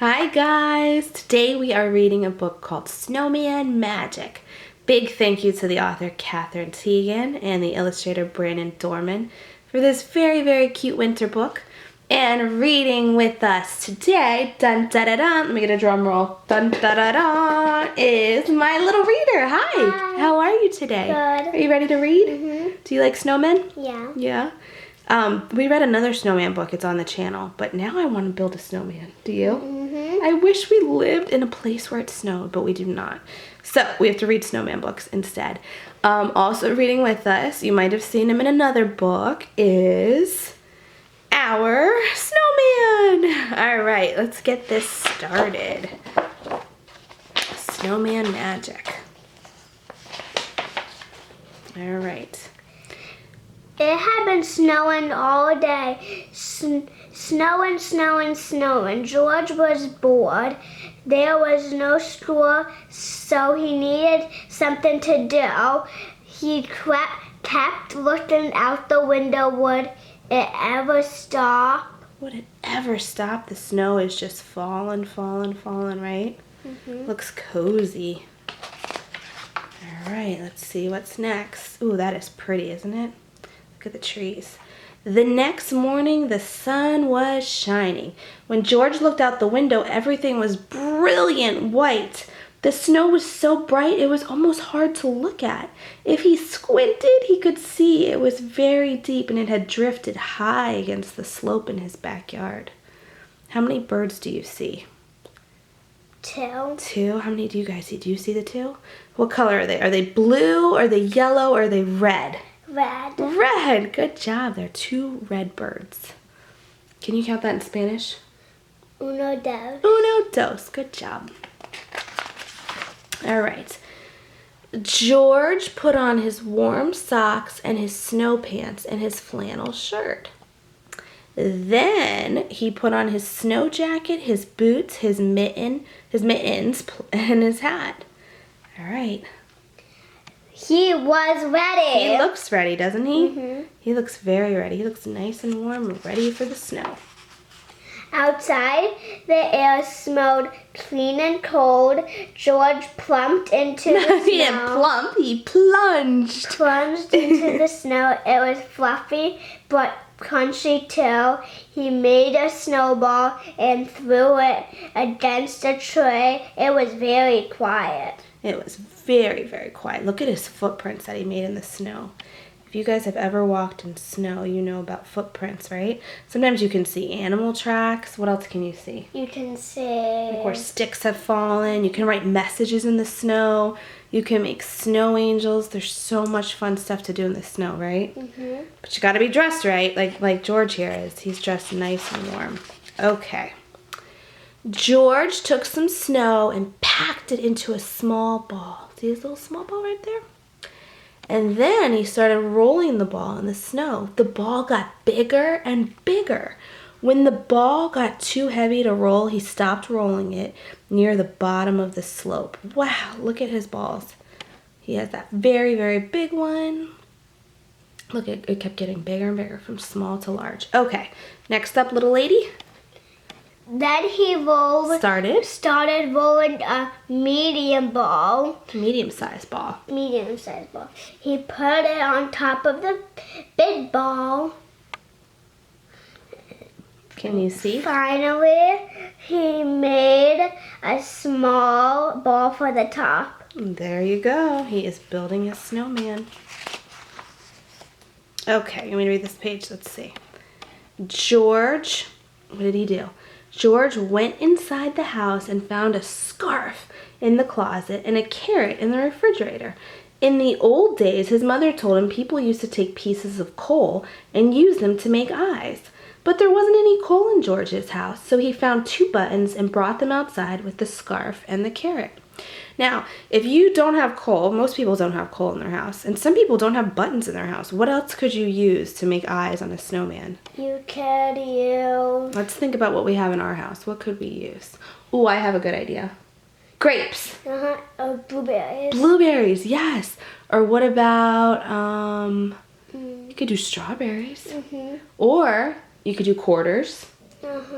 Hi guys! Today we are reading a book called Snowman Magic. Big thank you to the author Katherine Tegen and the illustrator Brandon Dorman for this very, very cute winter book. And reading with us today, dun da da da, let me get a drum roll, dun da da da, is my little reader. Hi! How are you today? Good. Are you ready to read? Mm-hmm. Do you like snowmen? Yeah. Yeah? We read another snowman book. It's on the channel. But now I want to build a snowman. Do you? Mm-hmm. I wish we lived in a place where it snowed, but we do not. So we have to read snowman books instead. Also reading with us, you might have seen him in another book, is our snowman. All right, let's get this started. Snowman Magic. All right. It had been snowing all day. Snowing, snowing, snowing. George was bored. There was no school, so he needed something to do. He kept looking out the window. Would it ever stop? Would it ever stop? The snow is just falling, right? Mm-hmm. Looks cozy. All right, let's see what's next. Ooh, that is pretty, isn't it? Look at the trees. The next morning, the sun was shining. When George looked out the window, everything was brilliant white. The snow was so bright, it was almost hard to look at. If he squinted, he could see it was very deep and it had drifted high against the slope in his backyard. How many birds do you see? 2. 2? How many do you guys see? Do you see the 2? What color are they? Are they blue, are they yellow, or are they red? Red. Red! Good job. They're 2 red birds. Can you count that in Spanish? Uno, dos. Uno, dos. Good job. All right. George put on his warm socks and his snow pants and his flannel shirt. Then he put on his snow jacket, his boots, his mittens, and his hat. All right. He was ready. He looks ready, doesn't he? Mm-hmm. He looks very ready. He looks nice and warm and ready for the snow. Outside, the air smelled clean and cold. George plumped into the snow. He didn't plump, he plunged. Plunged into the snow. It was fluffy but crunchy too. He made a snowball and threw it against a tree. It was very quiet. It was very, very quiet. Look at his footprints that he made in the snow. If you guys have ever walked in snow, you know about footprints, right? Sometimes you can see animal tracks. What else can you see? You can see Like where sticks have fallen. You can write messages in the snow. You can make snow angels. There's so much fun stuff to do in the snow, right? Mm-hmm. But you got to be dressed right, like George here is. He's dressed nice and warm. Okay. George took some snow and packed it into a small ball. See this little small ball right there? And then he started rolling the ball in the snow. The ball got bigger and bigger. When the ball got too heavy to roll, he stopped rolling it near the bottom of the slope. Wow, look at his balls. He has that very, very big one. Look, it kept getting bigger and bigger from small to large. Okay, next up, little lady. Then he started rolling a medium ball. Medium-sized ball. Medium-sized ball. He put it on top of the big ball. Can you see? Finally, he made a small ball for the top. There you go. He is building a snowman. Okay, you want me to read this page? Let's see. George, what did he do? George went inside the house and found a scarf in the closet and a carrot in the refrigerator. In the old days, his mother told him people used to take pieces of coal and use them to make eyes. But there wasn't any coal in George's house, so he found 2 buttons and brought them outside with the scarf and the carrot. Now, if you don't have coal, most people don't have coal in their house, and some people don't have buttons in their house. What else could you use to make eyes on a snowman? You could use... Let's think about what we have in our house. What could we use? Ooh, I have a good idea. Grapes. Blueberries. Blueberries, yes. Or what about, you could do strawberries. Mm-hmm. Or you could do quarters.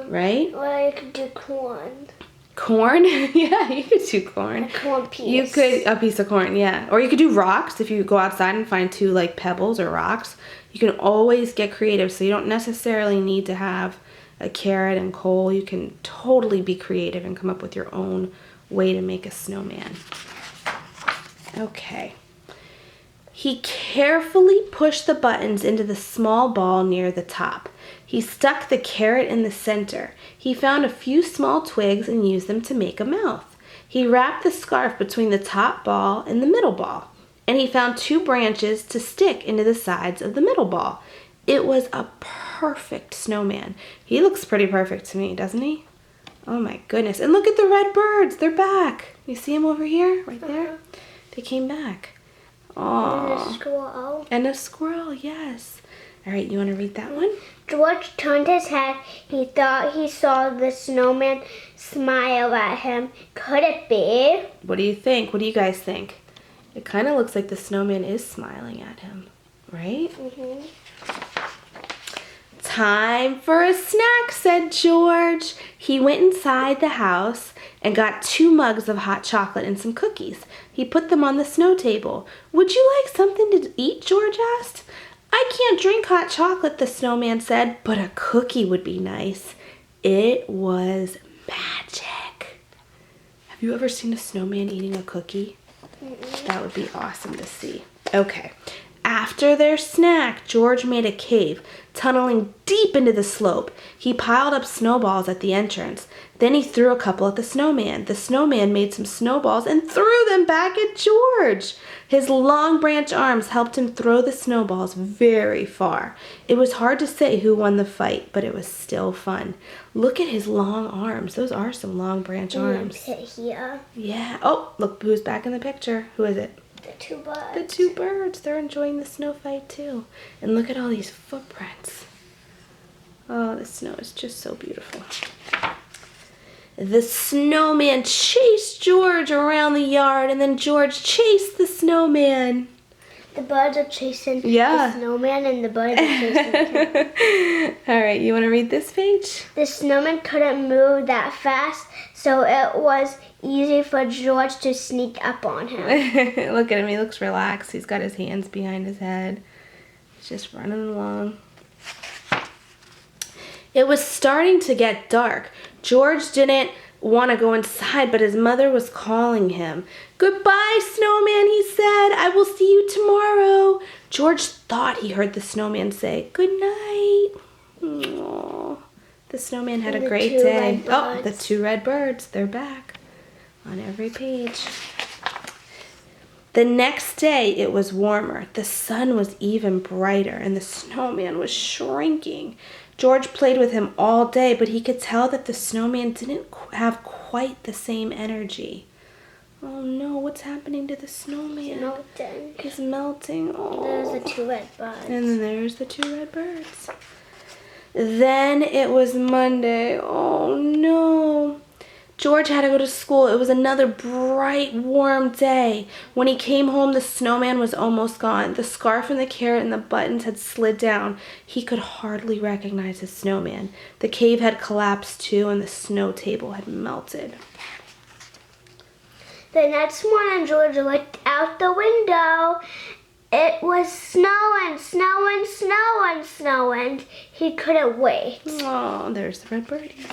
right? Or you could do corn. Corn? Yeah, you could do corn. A corn piece. You could, a piece of corn, yeah. Or you could do rocks. If you go outside and find two like pebbles or rocks, you can always get creative. So you don't necessarily need to have a carrot and coal. You can totally be creative and come up with your own way to make a snowman. Okay. He carefully pushed the buttons into the small ball near the top. He stuck the carrot in the center. He found a few small twigs and used them to make a mouth. He wrapped the scarf between the top ball and the middle ball, and he found two branches to stick into the sides of the middle ball. It was a perfect snowman. He looks pretty perfect to me, doesn't he? Oh my goodness. And look at the red birds. They're back. You see them over here? Right there? They came back. And a Aww. squirrel. And a squirrel, yes. All right, you want to read that one? George turned his head. He thought he saw the snowman smile at him. Could it be? What do you think? What do you guys think? It kind of looks like the snowman is smiling at him, right? Mm-hmm. Time for a snack, said George. He went inside the house and got 2 mugs of hot chocolate and some cookies. He put them on the snow table. Would you like something to eat? George asked. I can't drink hot chocolate, the snowman said, but a cookie would be nice. It was magic. Have you ever seen a snowman eating a cookie? That would be awesome to see. Okay. After their snack, George made a cave, tunneling deep into the slope. He piled up snowballs at the entrance. Then he threw a couple at the snowman. The snowman made some snowballs and threw them back at George. His long branch arms helped him throw the snowballs very far. It was hard to say who won the fight, but it was still fun. Look at his long arms. Those are some long branch arms. Here. Yeah. Oh, look who's back in the picture. Who is it? The 2 birds. The 2 birds. They're enjoying the snow fight too. And look at all these footprints. Oh, the snow is just so beautiful. The snowman chased George around the yard, and then George chased the snowman. The birds are chasing Yeah. the snowman, and the birds are chasing him. All right, you want to read this page? The snowman couldn't move that fast, so it was easy for George to sneak up on him. Look at him. He looks relaxed. He's got his hands behind his head. He's just running along. It was starting to get dark. George didn't want to go inside, but his mother was calling him. Goodbye, snowman, he said. I will see you tomorrow. George thought he heard the snowman say, good night. Aww. The snowman had a great day. Oh, the 2 red birds. They're back on every page. The next day, it was warmer. The sun was even brighter, and the snowman was shrinking. George played with him all day, but he could tell that the snowman didn't have quite the same energy. Oh no, what's happening to the snowman? Melting. He's melting. Oh. There's the 2 red birds. And then there's the 2 red birds. Then it was Monday. Oh no. George had to go to school. It was another bright, warm day. When he came home, the snowman was almost gone. The scarf and the carrot and the buttons had slid down. He could hardly recognize his snowman. The cave had collapsed too, and the snow table had melted. The next morning, George looked out the window. It was snowing, snowing, snowing, snowing. He couldn't wait. Oh, there's the red birdies.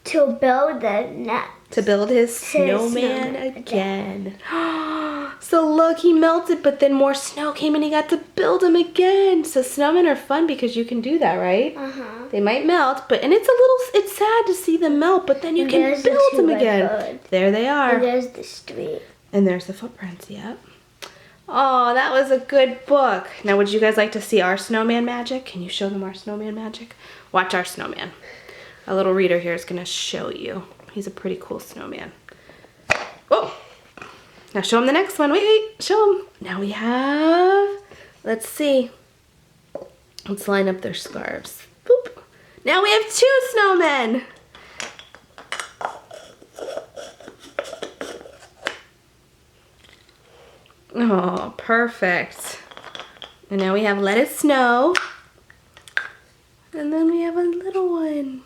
To build the nest. To build his snowman again. So look, he melted, but then more snow came and he got to build him again. So snowmen are fun because you can do that, right? Uh-huh. They might melt, but it's sad to see them melt, but then you can build them again. There they are. And there's the street. And there's the footprints, yep. Oh, that was a good book. Now, would you guys like to see our snowman magic? Can you show them our snowman magic? Watch our snowman. A little reader here is going to show you. He's a pretty cool snowman. Oh! Now show him the next one. Wait, show him. Now we have, let's see. Let's line up their scarves. Boop. Now we have 2 snowmen. Oh, perfect. And now we have Let It Snow. And then we have a little one.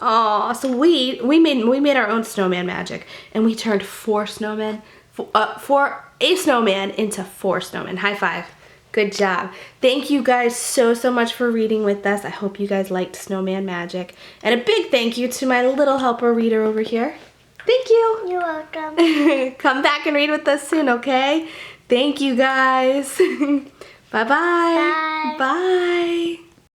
Oh, so we made our own snowman magic, and we turned a snowman into 4 snowmen. High five. Good job. Thank you guys so much for reading with us. I hope you guys liked Snowman Magic. And a big thank you to my little helper reader over here. Thank you. You're welcome. Come back and read with us soon, okay? Thank you guys. Bye-bye. Bye. Bye.